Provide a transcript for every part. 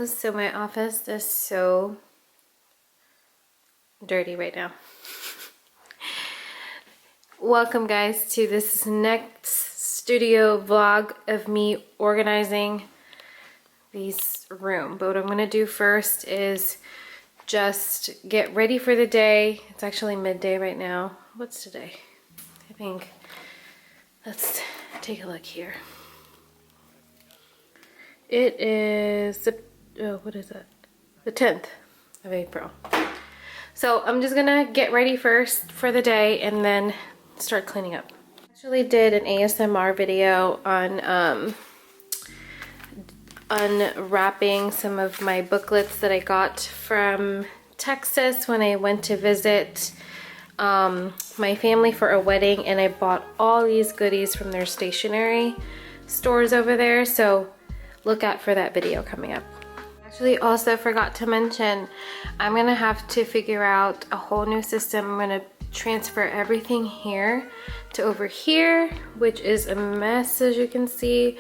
So my office is so dirty right now. Welcome guys to this next studio vlog of me organizing this room. But what I'm gonna do first is just get ready for the day. It's actually midday right now. What's today? I think, let's take a look here. It is the, what is that? The 10th of April. So I'm just gonna get ready first for the day and then start cleaning up. I actually did an ASMR video on unwrapping some of my booklets that I got from Texas when I went to visit my family for a wedding, and I bought all these goodies from their stationery stores over there, so look out for that video coming up. Actually, also forgot to mention, I'm gonna have to figure out a whole new system. I'm gonna transfer everything here to over here, which is a mess as you can see,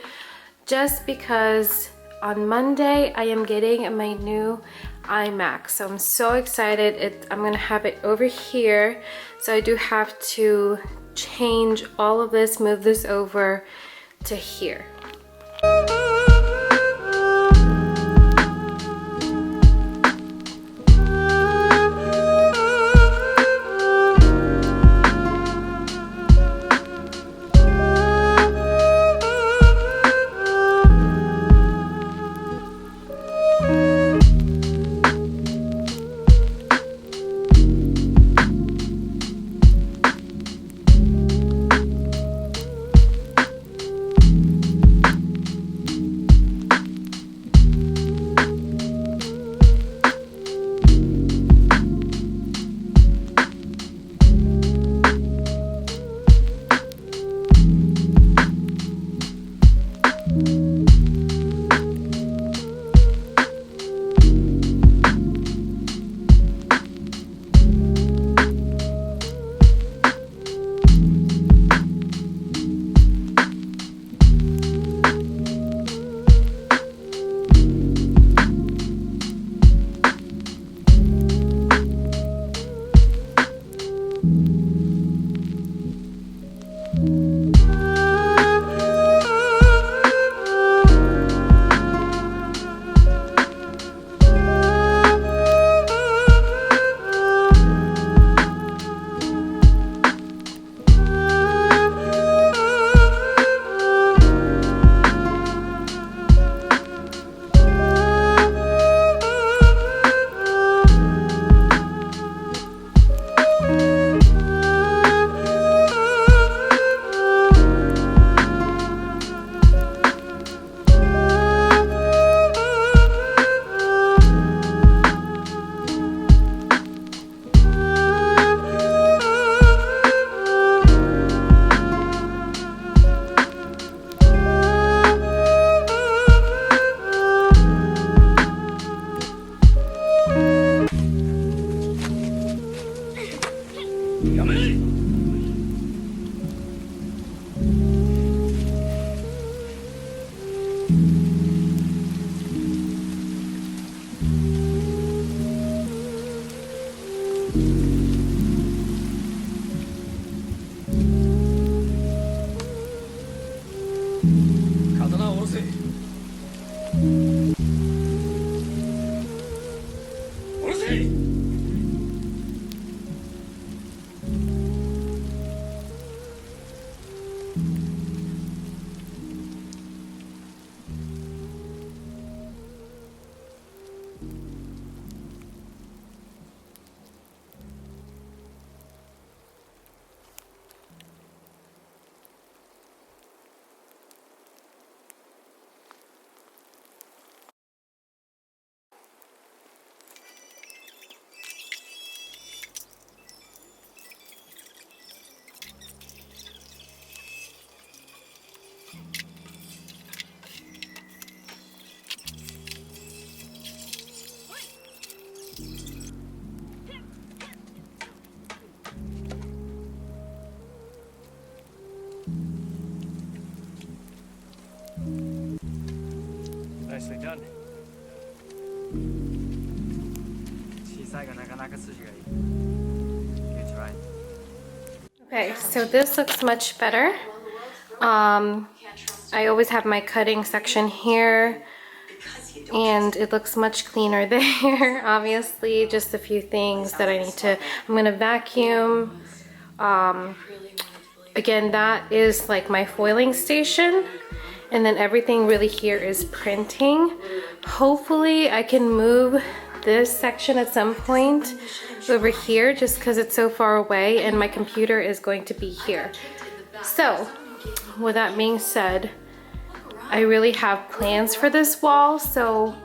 just because on Monday I am getting my new iMac. So I'm so excited. I'm gonna have it over here. So I do have to change all of this, move this over to here. Nicely done. Okay, so this looks much better. I always have my cutting section here, and it looks much cleaner there. Obviously, just a few things that I need to, I'm gonna vacuum. Again, that is like my foiling station, and then everything really here is printing. Hopefully I can move this section at some point over here just because it's so far away and my computer is going to be here. So with that being said, I really have plans for this wall, so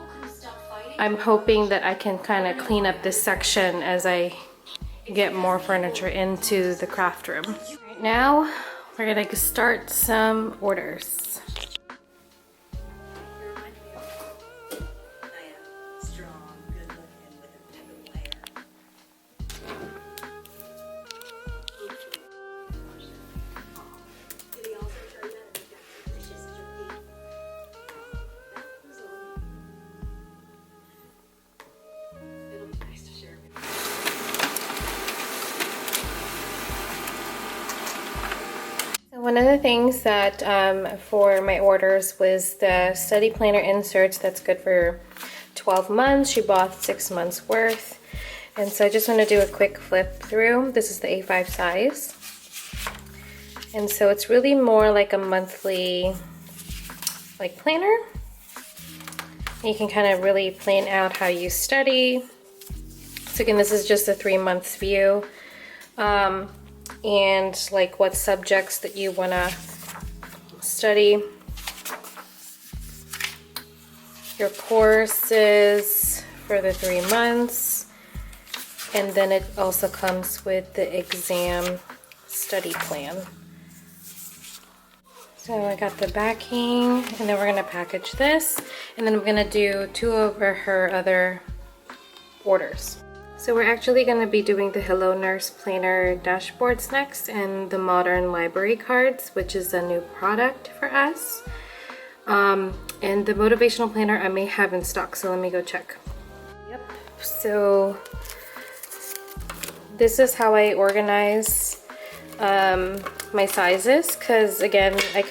I'm hoping that I can kind of clean up this section as I get more furniture into the craft room. Right now, we're gonna start some orders. One of the things that for my orders was the study planner inserts that's good for 12 months. She bought 6 months worth. And so I just want to do a quick flip through. This is the A5 size. And so it's really more like a monthly like planner. You can kind of really plan out how you study. So again, this is just a 3 months view. And like what subjects that you want to study, your courses for the 3 months, and then it also comes with the exam study plan. So I got the backing, and then we're going to package this, and then I'm going to do 2 of her other orders. So we're actually going to be doing the Hello Nurse Planner dashboards next, and the Modern Library Cards, which is a new product for us. And the Motivational Planner I may have in stock, so let me go check. Yep, so this is how I organize my sizes, because again, I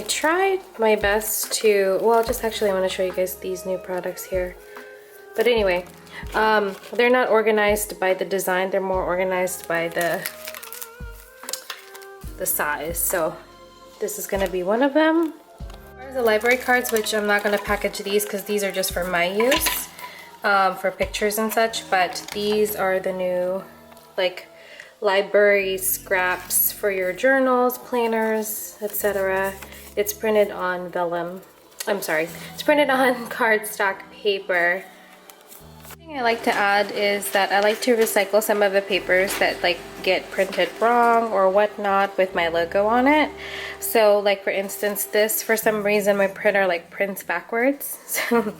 tried my best to, well, just actually I want to show you guys these new products here. But anyway, they're not organized by the design, they're more organized by the size. So this is going to be one of them. There's the library cards, which I'm not going to package these because these are just for my use, for pictures and such. But these are the new like library scraps for your journals, planners, etc. It's printed on vellum. I'm sorry, it's printed on cardstock paper. I like to add is that I like to recycle some of the papers that like get printed wrong or whatnot with my logo on it. So like for instance, this, for some reason my printer like prints backwards. So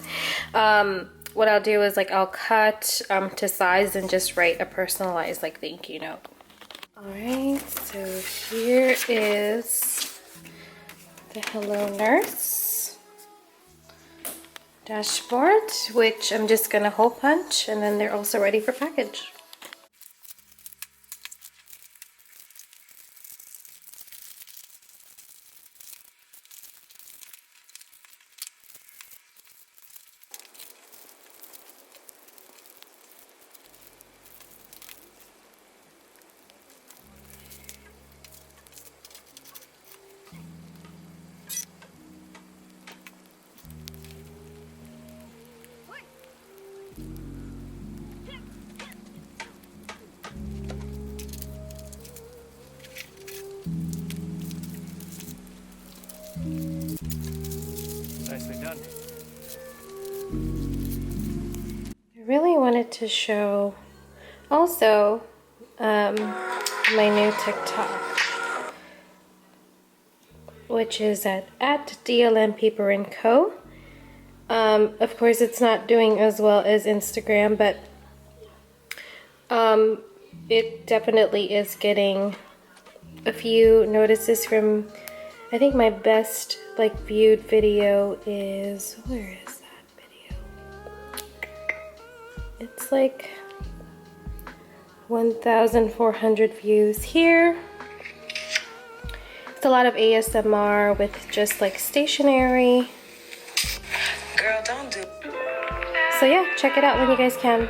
what I'll do is like I'll cut to size and just write a personalized like thank you note. Alright, so here is the Hello Nurse dashboard, which I'm just gonna hole punch, and then they're also ready for package. Nicely done. I really wanted to show also my new TikTok, which is at DLM Paper & Co. Of course, it's not doing as well as Instagram, but it definitely is getting a few notices from, I think my best like viewed video is, where is that video? It's like 1,400 views here. It's a lot of ASMR with just like stationery. Girl, don't do. So yeah, check it out when you guys can.